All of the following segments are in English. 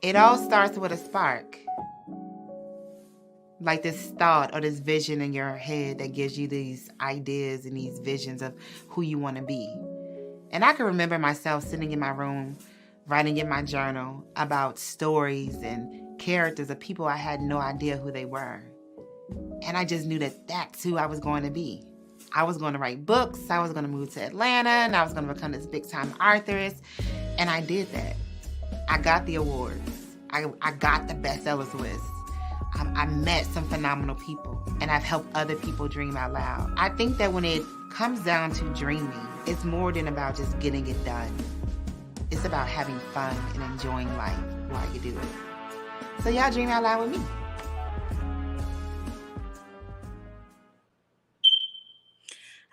It all starts with a spark, like this thought or this vision in your head that gives you these ideas and these visions of who you want to be. And I can remember myself sitting in my room, writing in my journal about stories and characters of people I had no idea who they were. And I just knew that that's who I was going to be. I was going to write books, I was going to move to Atlanta, and I was going to become this big time authoress. And I did that. I got the awards. I got the bestsellers list. I met some phenomenal people, and I've helped other people dream out loud. I think that when it comes down to dreaming, it's more than about just getting it done. It's about having fun and enjoying life while you do it. So y'all dream out loud with me.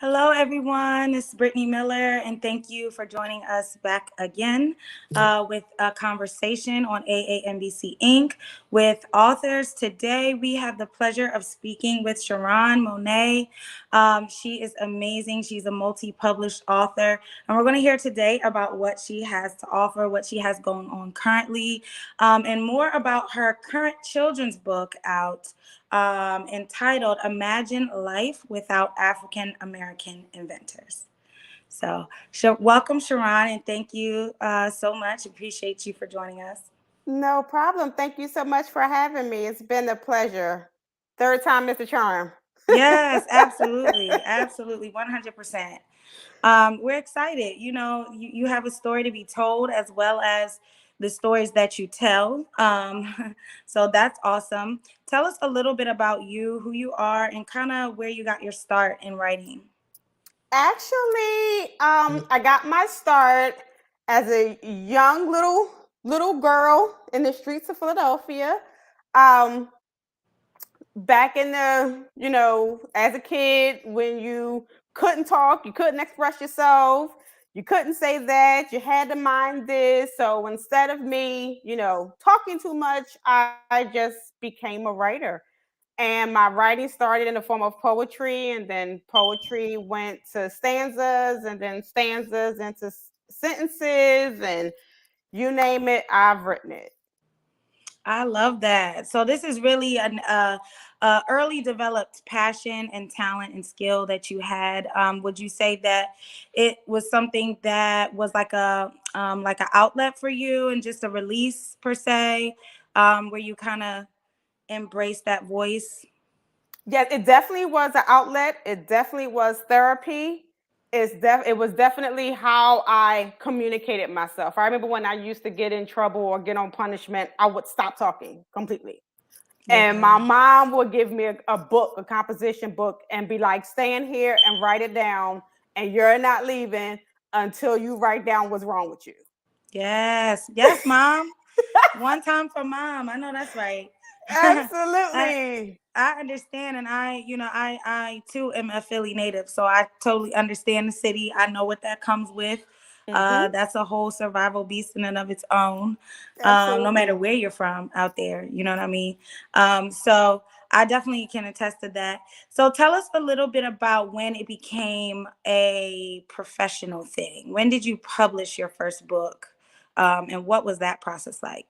Hello, everyone. This is Brittany Miller, and thank you for joining us back again with a conversation on AAMBC Inc. with authors. Today, we have the pleasure of speaking with Charron Monaye. She is amazing. She's a multi-published author, and we're going to hear today about what she has to offer, what she has going on currently, and more about her current children's book out entitled Imagine Life Without African American Inventors. So welcome, Charron, and thank you so much. Appreciate you for joining us. No problem. Thank you so much for having me. It's been a pleasure. Third time, Mr. Charm. Yes, absolutely. Absolutely. 100%. We're excited. You know, you have a story to be told as well as the stories that you tell. So that's awesome. Tell us a little bit about you, who you are, and kind of where you got your start in writing. Actually, I got my start as a young little girl in the streets of Philadelphia. Um, Back in as a kid, when you couldn't talk, you couldn't express yourself, you couldn't say that, you had to mind this. So instead of me, talking too much, I just became a writer. And my writing started in the form of poetry, and then poetry went to stanzas, and then stanzas into sentences, and you name it, I've written it. I love that. So this is really an early developed passion and talent and skill that you had. Would you say that it was something that was like an outlet for you and just a release per se, where you kind of embrace that voice? Yes, it definitely was an outlet. It definitely was therapy. It was definitely how I communicated myself. I remember when I used to get in trouble or get on punishment, I would stop talking completely. And my mom would give me a book, a composition book, and be like, stand here and write it down, and you're not leaving until you write down what's wrong with you. Yes, yes, mom. One time for mom. I know that's right. Absolutely. I understand, and I too am a Philly native, so I totally understand the city. I know what that comes with. That's a whole survival beast in and of its own. No matter where you're from out there, you know what I mean. So I definitely can attest to that. So tell us a little bit about when it became a professional thing. When did you publish your first book, and what was that process like?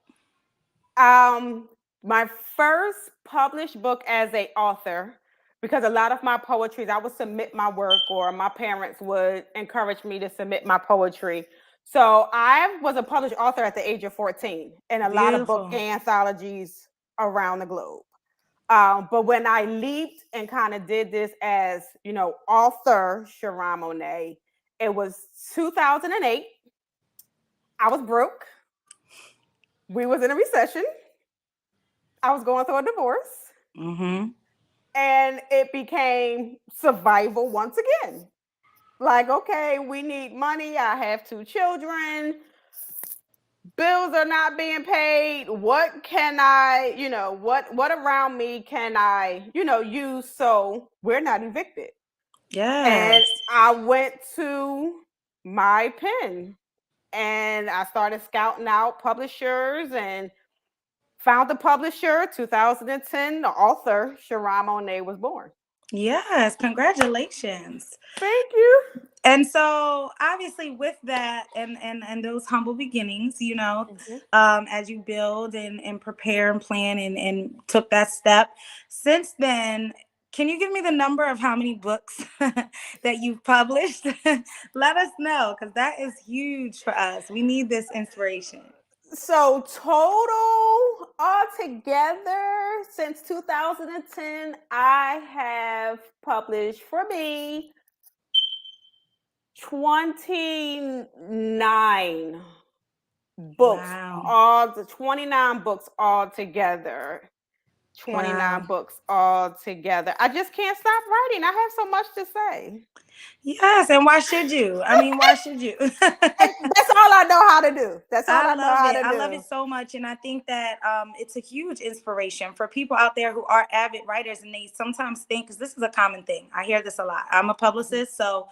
My first published book as a author, because a lot of my poetry, I would submit my work, or my parents would encourage me to submit my poetry. So I was a published author at the age of 14 in a lot of book anthologies around the globe. But when I leaped and kind of did this as, author Charron Monaye, it was 2008. I was broke. We was in a recession. I was going through a divorce. And it became survival once again. Like, okay, we need money. I have 2 children. Bills are not being paid. What can I, what around me can I, use so we're not evicted? Yes. And I went to my pen and I started scouting out publishers and found the publisher. 2010, the author Charron Monaye was born. Yes, congratulations. Thank you. And so obviously with that and those humble beginnings, Mhm. as you build and prepare and plan and took that step, since then, can you give me the number of how many books that you've published? Let us know, because that is huge for us. We need this inspiration. So total altogether since 2010, I have published for me 29 books, Wow. all the 29 books all together. 29 Wow. books all together. I just can't stop writing. I have so much to say. Yes, and why should you? I mean, why should you? And that's all I know how to do. That's all I I know love how it. to I love do. it so much. And I think that it's a huge inspiration for people out there who are avid writers. And they sometimes think, because this is a common thing, I hear this a lot. I'm a publicist, so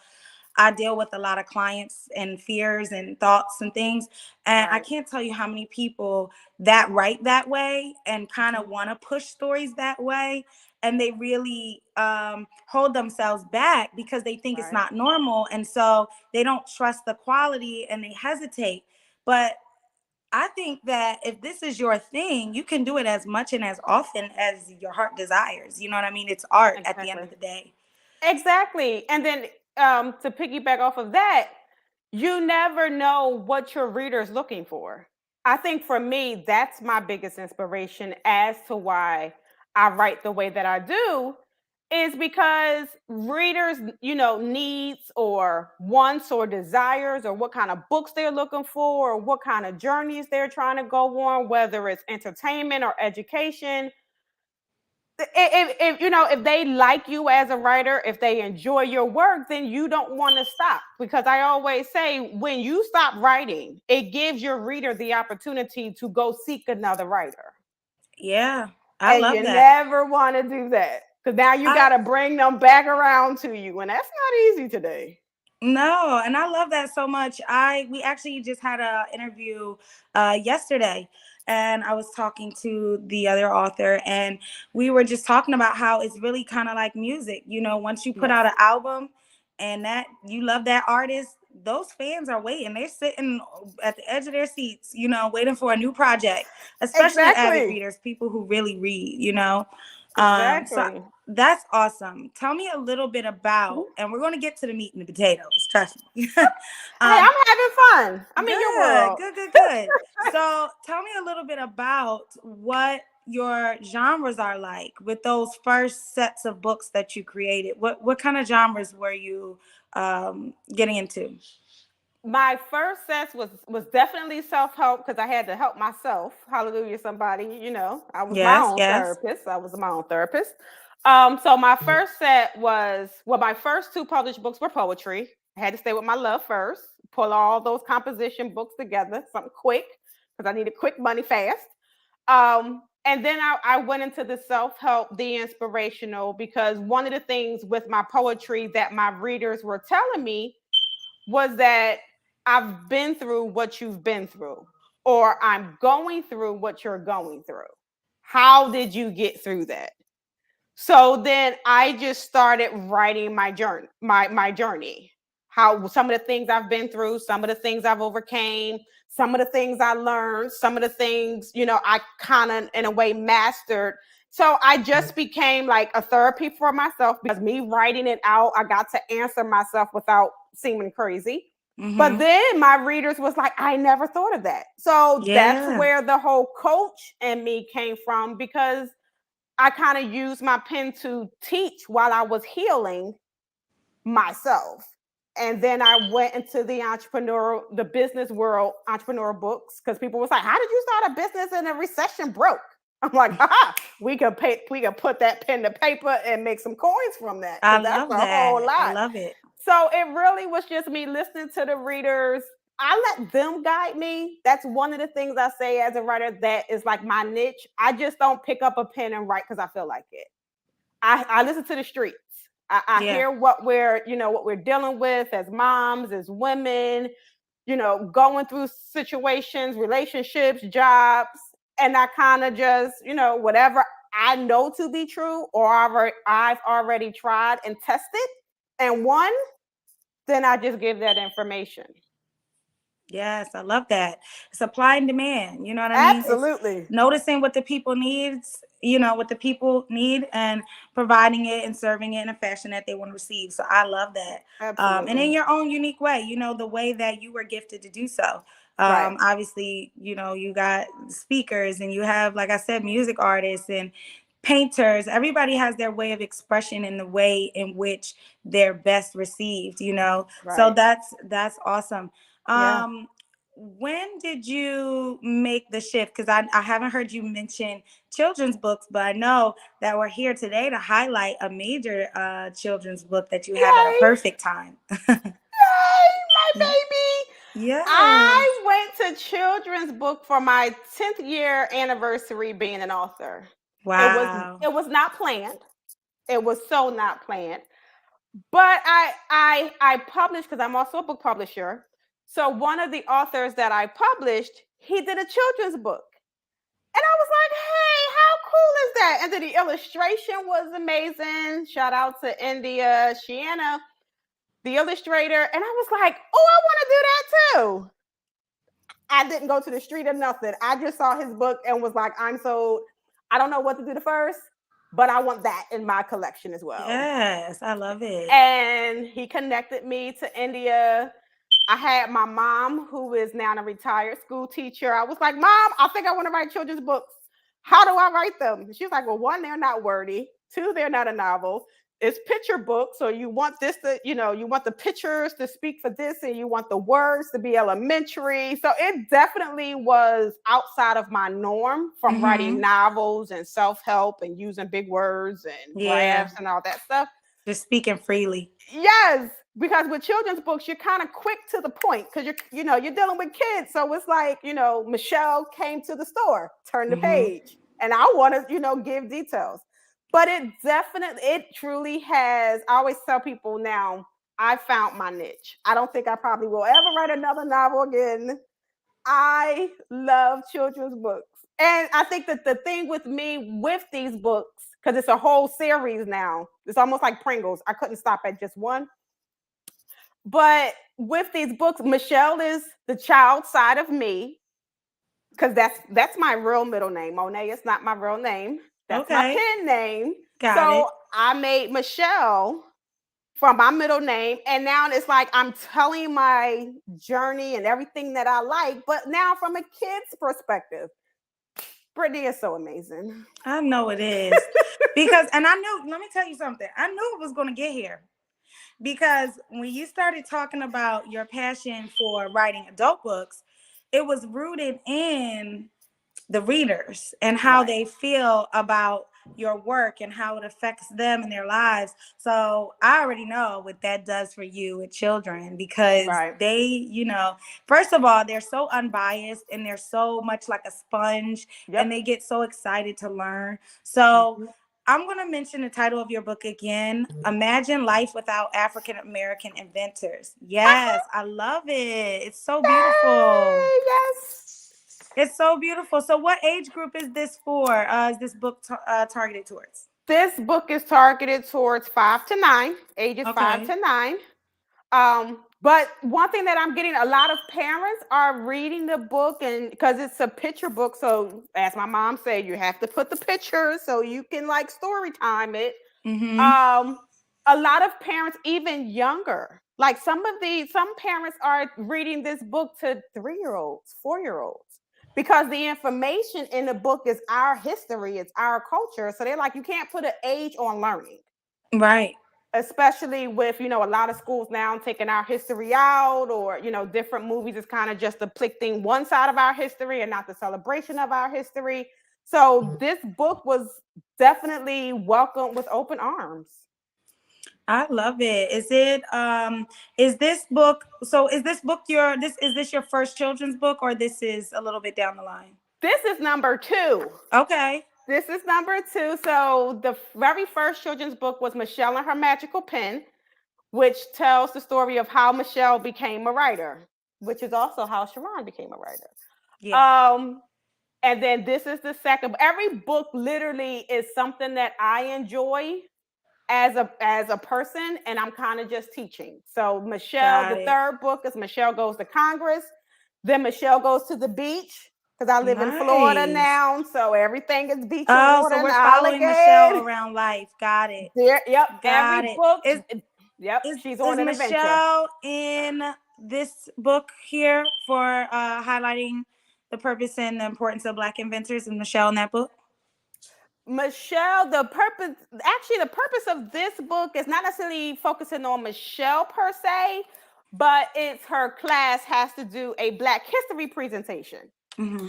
I deal with a lot of clients and fears and thoughts and things. And I Right. can't tell you how many people that write that way and kind Mhm. of want to push stories that way. And they really hold themselves back because they think it's Right. not normal. And so they don't trust the quality and they hesitate. But I think that if this is your thing, you can do it as much and as often as your heart desires. You know what I mean? It's art at the end Exactly. of the day. Exactly. And then to piggyback off of that, you never know what your reader's looking for. I think for me, that's my biggest inspiration as to why I write the way that I do, is because readers, needs or wants or desires or what kind of books they're looking for or what kind of journeys they're trying to go on, whether it's entertainment or education. If they like you as a writer, if they enjoy your work, then you don't want to stop, because I always say when you stop writing, it gives your reader the opportunity to go seek another writer, Yeah, I and love you that. never want to do that, because now you I got to bring them back around to you, and that's not easy today. No, and I love that so much. We actually just had a interview yesterday, and I was talking to the other author, and we were just talking about how it's really kind of like music. Once you put Yes. out an album and that you love that artist, those fans are waiting. They're sitting at the edge of their seats, waiting for a new project, especially avid Exactly. readers, people who really read. So Exactly. that's awesome. Tell me a little bit about, and we're going to get to the meat and the potatoes. Trust me. Hey, um, I'm having fun. I'm in your good, world. good, good, good. So tell me a little bit about what your genres are like with those first sets of books that you created. What kind of genres were you getting into? My first set was definitely self-help, because I had to help myself. Hallelujah, somebody. I was my Yes, own yes. therapist. I was my own therapist. So my first set was, well, my first two published books were poetry. I had to stay with my love first, pull all those composition books together, something quick, because I needed quick money fast. And then I went into the self-help, the inspirational, because one of the things with my poetry that my readers were telling me was that I've been through what you've been through, or I'm going through what you're going through. How did you get through that? So then I just started writing my journey. How some of the things I've been through, some of the things I've overcame, some of the things I learned, some of the things, I kind of in a way mastered. So I just became like a therapy for myself, because me writing it out, I got to answer myself without seeming crazy. But Mm-hmm. then my readers was like, I never thought of that. So that's Yeah. where the whole coach and me came from, because I kind of used my pen to teach while I was healing myself. And then I went into the business world, entrepreneur books, because people was like, "How did you start a business and a recession broke?" I'm like, "Ha! We can put that pen to paper and make some coins from that, I because that's love a whole that. I lot." love it. So it really was just me listening to the readers. I let them guide me. That's one of the things I say as a writer that is like my niche. I just don't pick up a pen and write because I feel like it. I listen to the streets. I Yeah. hear what we're dealing with as moms, as women, going through situations, relationships, jobs, and I kind of just, whatever I know to be true or I've already tried and tested and won, then I just give that information. Yes, I love that. Supply and demand. You know what I mean? It's Absolutely. noticing what the people needs, what the people need, and providing it and serving it in a fashion that they want to receive. So I love that. And in Absolutely. your own unique way, the way that you were gifted to do so. Right. Obviously, you got speakers and you have, like I said, music artists and painters. Everybody has their way of expression and the way in which they're best received. So Right. that's awesome. Yeah. When did you make the shift? Because I haven't heard you mention children's books, but I know that we're here today to highlight a major children's book that you have at a Yay. perfect time. Yay, my baby. Yes. I went to children's book for my 10th year anniversary being an author. It was Wow. it was not planned. It was so not planned. But I published because I'm also a book publisher. So one of the authors that I published, he did a children's book. And I was like, hey, how cool is that? And then the illustration was amazing. Shout out to India, Shiana, the illustrator. And I was like, oh, I want to do that too. I didn't go to the street or nothing. I just saw his book and was like, I don't know what to do the first, but I want that in my collection as well. Yes, I love it. And he connected me to India. I had my mom, who is now a retired school teacher. I was like, Mom, I think I want to write children's books. How do I write them? She's like, well, one, they're not wordy. Two, they're not a novel. It's picture book. So you want this to, you want the pictures to speak for this and you want the words to be elementary. So it definitely was outside of my norm from writing novels and self-help and using big words and graphs and all that stuff. Just speaking freely. Yes, because with children's books, you're kind of quick to the point because you're dealing with kids. So it's like, Michelle came to the store, turned the page, and I want to, give details. But it truly has. I always tell people now, I found my niche. I don't think I probably will ever write another novel again. I love children's books. And I think that the thing with me with these books, because it's a whole series now, it's almost like Pringles. I couldn't stop at just one. But with these books, Michelle is the child side of me, because that's my real middle name. Monaye is not my real name. That's my pen name. Got it. I made Michelle from my middle name. And now it's like I'm telling my journey and everything that I like, but now from a kid's perspective. Brittany is so amazing. I know it is. And I knew, let me tell you something. I knew it was going to get here. Because when you started talking about your passion for writing adult books, it was rooted in the readers and how they feel about your work and how it affects them in their lives. So I already know what that does for you with children, because they, first of all, they're so unbiased and they're so much like a sponge and they get so excited to learn. So I'm going to mention the title of your book again. Imagine Life Without African American Inventors. Yes, I love it. It's so beautiful. Yes. It's so beautiful. So what age group is this for? Is this book targeted towards? This book is targeted towards 5 to 9, ages 5 to 9. But one thing that I'm getting, a lot of parents are reading the book, and because it's a picture book, so as my mom said, you have to put the pictures so you can like story time it. A lot of parents, even younger, like some parents are reading this book to 3-year-olds, 4-year-olds, because the information in the book is our history, it's our culture. So they're like, you can't put an age on learning. Right. Especially with, a lot of schools now taking our history out, or, different movies is kind of just depicting one side of our history and not the celebration of our history. So this book was definitely welcomed with open arms. I love it. Is this book your first children's book, or this is a little bit down the line? This is number 2. Okay. This is number 2. So the very first children's book was Michelle and Her Magical Pen, which tells the story of how Michelle became a writer, which is also how Charron became a writer. Yeah. And then this is the second. Every book literally is something that I enjoy as a person, and I'm kind of just teaching. So Michelle, the third book is Michelle Goes to Congress. Then Michelle Goes to the Beach, because I live in Florida now, so everything is beach and water. So we're and following Michelle around life. Got it. Yep. Got every it. book. Yep. She's on an adventure. Michelle in this book here for highlighting the purpose and the importance of Black inventors? Is Michelle in that book? Michelle, the purpose of this book is not necessarily focusing on Michelle per se, but it's her class has to do a Black history presentation. Mm-hmm.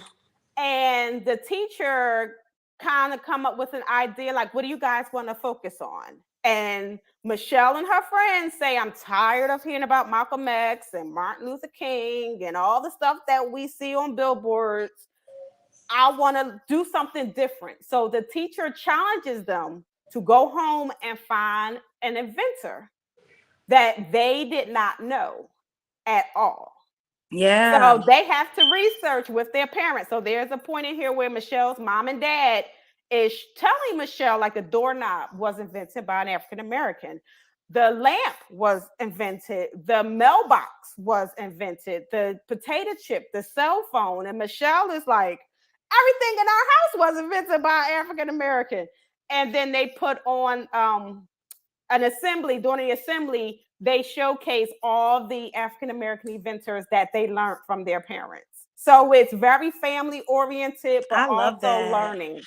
And the teacher kind of come up with an idea, like, what do you guys want to focus on? And Michelle and her friends say, I'm tired of hearing about Malcolm X and Martin Luther King and all the stuff that we see on billboards. I want to do something different. So the teacher challenges them to go home and find an inventor that they did not know at all. Yeah. So they have to research with their parents. So there's a point in here where Michelle's mom and dad is telling Michelle, like, the doorknob was invented by an African American. The lamp was invented. The mailbox was invented. The potato chip, the cell phone. And Michelle is like, everything in our house was invented by an African American. And then they put on an assembly. During the assembly, they showcase all the African American inventors that they learned from their parents. So it's very family oriented, but also learning.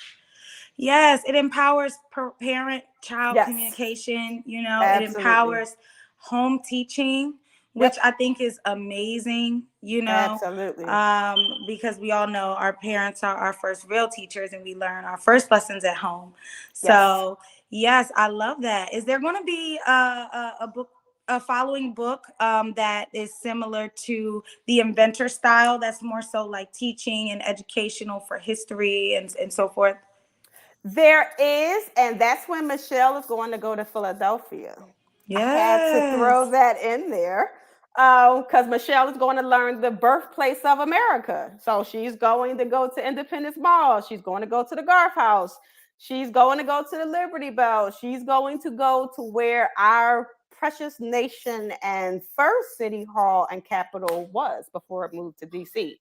Yes, it empowers parent-child communication. You know, Absolutely. It empowers home teaching, which I think is amazing. You know, Absolutely. Because we all know our parents are our first real teachers, and we learn our first lessons at home. So yes, I love that. Is there going to be a following book that is similar to the inventor style, that's more so like teaching and educational for history and so forth? There is, and that's when Michelle is going to go to Philadelphia. Yes. I had to throw that in there because Michelle is going to learn the birthplace of America. So she's going to go to Independence Mall. She's going to go to the Garf House. She's going to go to the Liberty Bell. She's going to go to where our precious nation and first city hall and capitol was before it moved to DC.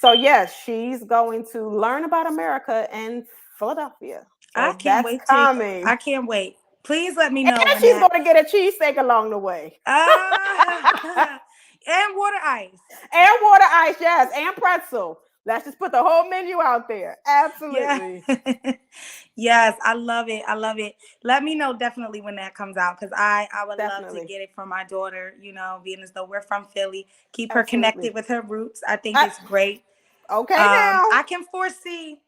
So yes, she's going to learn about America and Philadelphia. So I can't wait. I can't wait. Please let me know. And she's going to get a cheesesteak along the way. And water ice. And water ice, yes. And pretzel. Let's just put the whole menu out there. Absolutely. Yeah. Yes, I love it. I love it. Let me know definitely when that comes out, because I would love to get it for my daughter, you know, being as though we're from Philly. Keep her connected with her roots. I think it's great. Okay, now. I can foresee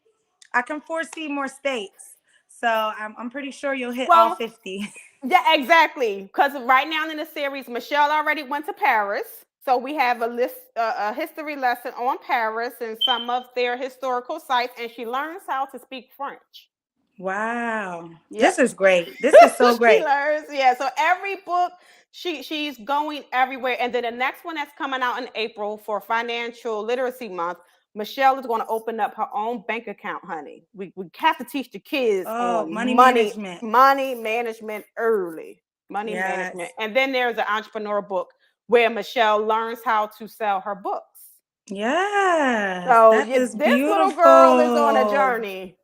more states. So I'm pretty sure you'll hit all 50. Yeah, exactly. Because right now in the series, Michelle already went to Paris. So we have a history lesson on Paris and some of their historical sites, and she learns how to speak French. Wow. Yep. This is great. This is so great. She learns, so every book, she's going everywhere. And then the next one that's coming out in April for Financial Literacy Month, Michelle is going to open up her own bank account, honey. We have to teach the kids on money management early. Money management. And then there's an entrepreneur book where Michelle learns how to sell her books. Yeah. So this little girl is on a journey.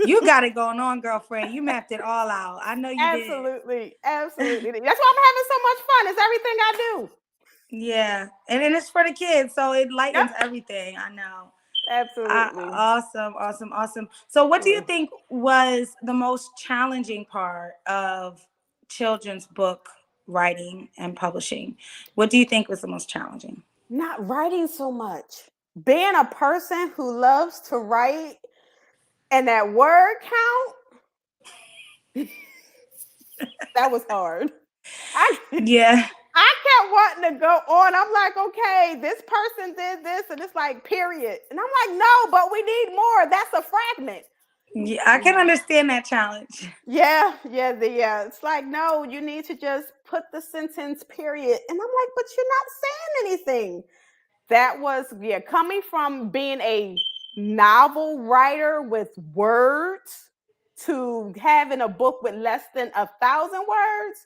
You got it going on, girlfriend. You mapped it all out. I know you did. Absolutely. That's why I'm having so much fun. It's everything I do. Yeah. And then it's for the kids, so it lightens everything. I know. Absolutely. Awesome. So what do you think was the most challenging part of children's book writing and publishing? What do you think was the most challenging? Not writing so much. Being a person who loves to write and that word count, that was hard. I kept wanting to go on. I'm like, okay, this person did this, and it's like, period. And I'm like, no, but we need more. That's a fragment. Yeah, I can understand that challenge. Yeah. It's like, no, you need to just put the sentence, period. And I'm like, but you're not saying anything. That was, coming from being a novel writer with words to having a book with less than 1,000 words,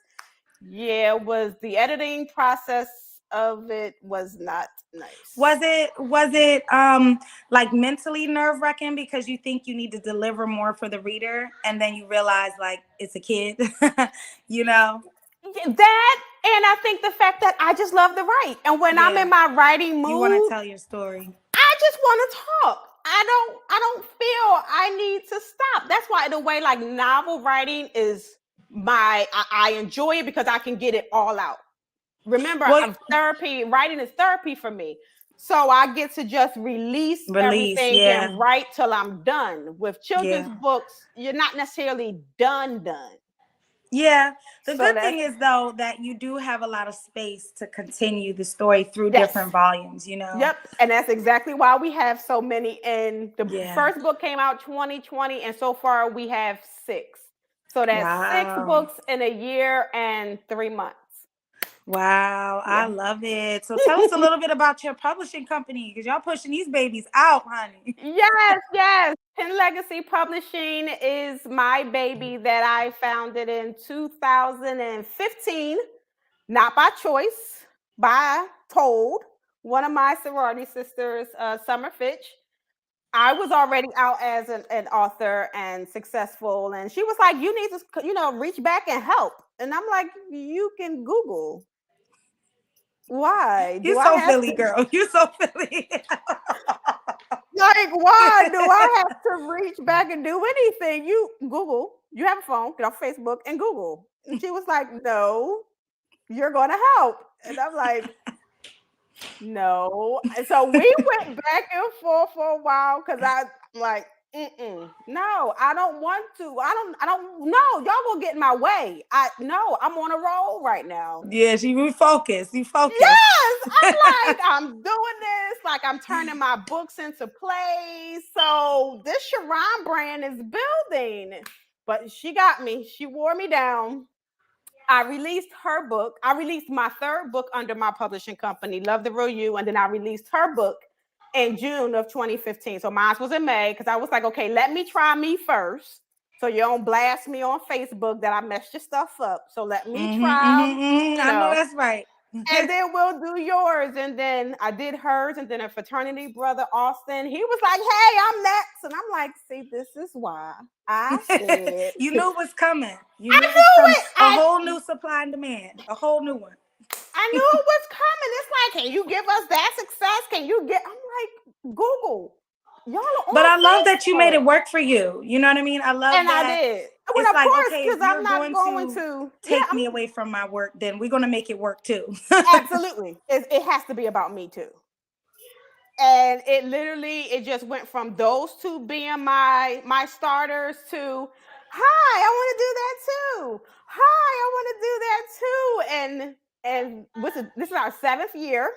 yeah, was the editing process of it was not nice. Was it like mentally nerve-wracking because you think you need to deliver more for the reader and then you realize like it's a kid, you know? That, and I think the fact that I just love to write. And when I'm in my writing You want to mood, tell your story. I just want to talk. I don't feel I need to stop. That's why the way like novel writing is I enjoy it because I can get it all out. Remember, therapy, writing is therapy for me. So I get to just release everything and write till I'm done. With children's books, you're not necessarily done. Yeah. The good thing is though that you do have a lot of space to continue the story through different volumes, you know. Yep. And that's exactly why we have so many. And the first book came out 2020, and so far we have 6. So that's 6 books in a year and 3 months. Wow, I love it. So tell us a little bit about your publishing company, because y'all pushing these babies out, honey. Yes. Pen Legacy Publishing is my baby that I founded in 2015, not by choice, by told. One of my sorority sisters, Summer Fitch, I was already out as an author and successful, and she was like, "You need to, reach back and help." And I'm like, "You can Google." Why? You're so Philly, girl. You're so Philly. Like, why do I have to reach back and do anything? You Google. You have a phone. Get off Facebook and Google. And she was like, "No, you're going to help." And I'm like, "No." And so we went back and forth for a while because I'm like, no, I don't want to. I don't know. Y'all gonna get in my way. I'm on a roll right now. Yeah, you refocus. You focus. Yes, I'm like, I'm doing this. Like, I'm turning my books into plays. So this Charron brand is building. But she got me. She wore me down. I released her book. I released my 3rd book under my publishing company, Love the Real You, and then I released her book in June of 2015. So mine was in May because I was like, okay, let me try me first. So you don't blast me on Facebook that I messed your stuff up. So let me try. I know that's right. And then we'll do yours. And then I did hers. And then a fraternity brother, Austin, he was like, "Hey, I'm next." And I'm like, "See, this is why I said." You knew it was coming. You knew it was coming. A whole new supply and demand. A whole new one. I knew it was coming. It's like, can you give us that success? Can you get? I'm like, Google. Y'all are but I love that you made it work for you. You know what I mean? I love and that. I did. Well, it's like, okay, if I'm not going to take me away from my work, then we're going to make it work too. Absolutely. It has to be about me too. And it just went from those 2 being my starters to, "Hi, I want to do that too. Hi, I want to do that too." And this is our 7th year.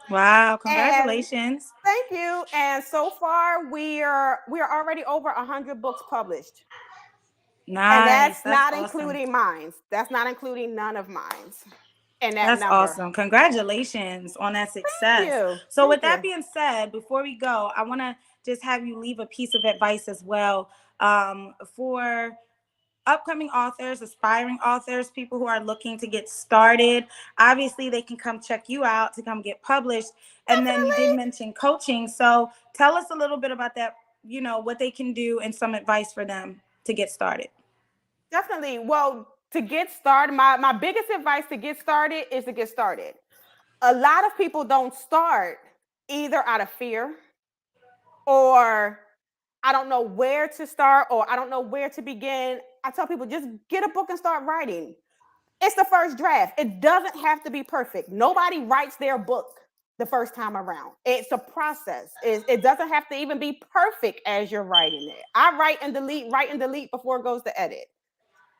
Wow, congratulations. And thank you. And so far we are already over 100 books published. Nice. And that's not awesome. Including mine. That's not including none of mine. And that's number. Awesome. Congratulations on that success. Thank you. So with that being said, before we go, I want to just have you leave a piece of advice as well for upcoming authors, aspiring authors, people who are looking to get started. Obviously, they can come check you out to come get published. And then you did mention coaching. So tell us a little bit about that, what they can do and some advice for them to get started. Definitely. Well, to get started, my biggest advice to get started is to get started. A lot of people don't start either out of fear or I don't know where to start or I don't know where to begin. I tell people, just get a book and start writing. It's the first draft. It doesn't have to be perfect. Nobody writes their book the first time around. It's a process. It doesn't have to even be perfect as you're writing it. I write and delete before it goes to edit.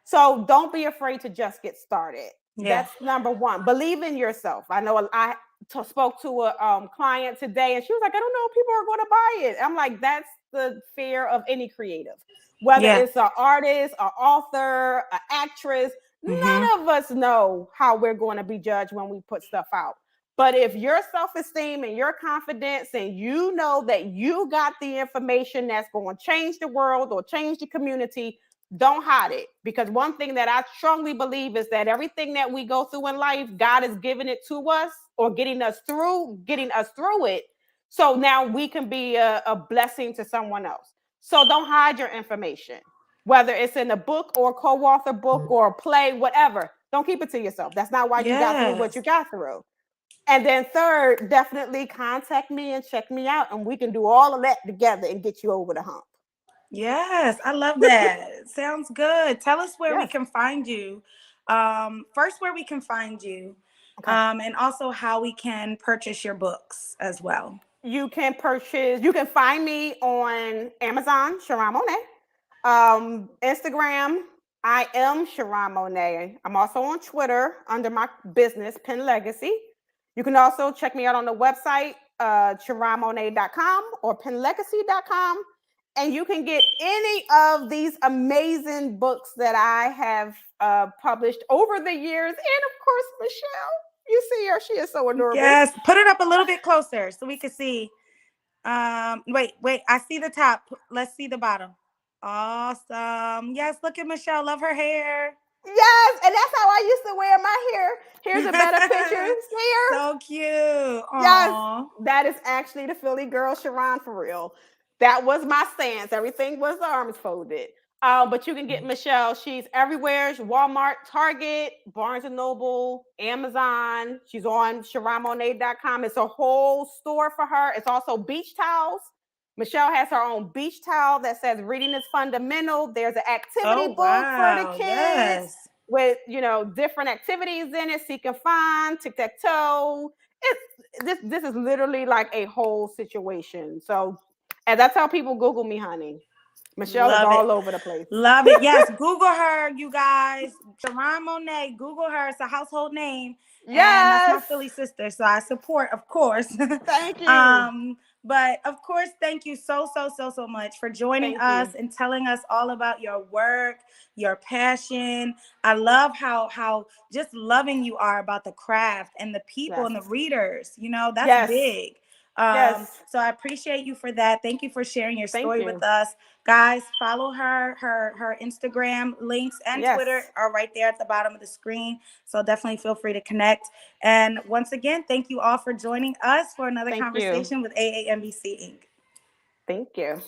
So don't be afraid to just get started. Yeah. That's number 1. Believe in yourself. I know I spoke to a client today and she was like, "I don't know if people are going to buy it." I'm like, that's the fear of any creative. Whether it's an artist, an author, an actress, none of us know how we're going to be judged when we put stuff out. But if your self-esteem and your confidence and you know that you got the information that's going to change the world or change the community, don't hide it. Because one thing that I strongly believe is that everything that we go through in life, God is giving it to us or getting us through it. So now we can be a blessing to someone else. So don't hide your information, whether it's in a book or a co-author book or a play, whatever. Don't keep it to yourself. That's not why you got through what you got through. And then third, definitely contact me and check me out, and we can do all of that together and get you over the hump. Yes, I love that. Sounds good. Tell us where we Yes. can find you. First, where we can find you, Okay. and also how we can purchase your books as well. You can find me on Amazon, Charron Monaye. Instagram, I am Charron Monaye. I'm also on Twitter under my business, Pen Legacy. You can also check me out on the website, charronmonaye.com or penlegacy.com. And you can get any of these amazing books that I have published over the years. And of course, Michelle, you see her. She is so adorable. Yes, put it up a little bit closer so we can see. Wait, I see the top. Let's see the bottom. Awesome. Yes, look at Michelle. Love her hair. Yes, and that's how I used to wear my hair. Here's a better picture. See her? So cute. Aww. Yes, that is actually the Philly girl, Charron, for real. That was my stance. Everything was the arms folded. But you can get Michelle. She's everywhere. Walmart, Target, Barnes & Noble, Amazon. She's on charronmonaye.com. It's a whole store for her. It's also beach towels. Michelle has her own beach towel that says reading is fundamental. There's an activity book for the kids with, different activities in it. Seek and find, tic-tac-toe. This is literally like a whole situation. So as I tell people, Google me, honey. Michelle is all over the place. Love it. Yes, Google her, you guys. Charron Monaye, Google her. It's a household name. Yes. And that's my Philly sister, so I support, of course. Thank you. But of course, thank you so much for joining us and telling us all about your work, your passion. I love how just loving you are about the craft and the people and the readers. That's big. So I appreciate you for that. Thank you for sharing your story with us. Guys, follow her Instagram links and Twitter are right there at the bottom of the screen. So definitely feel free to connect. And once again, thank you all for joining us for another conversation with AAMBC Inc. Thank you.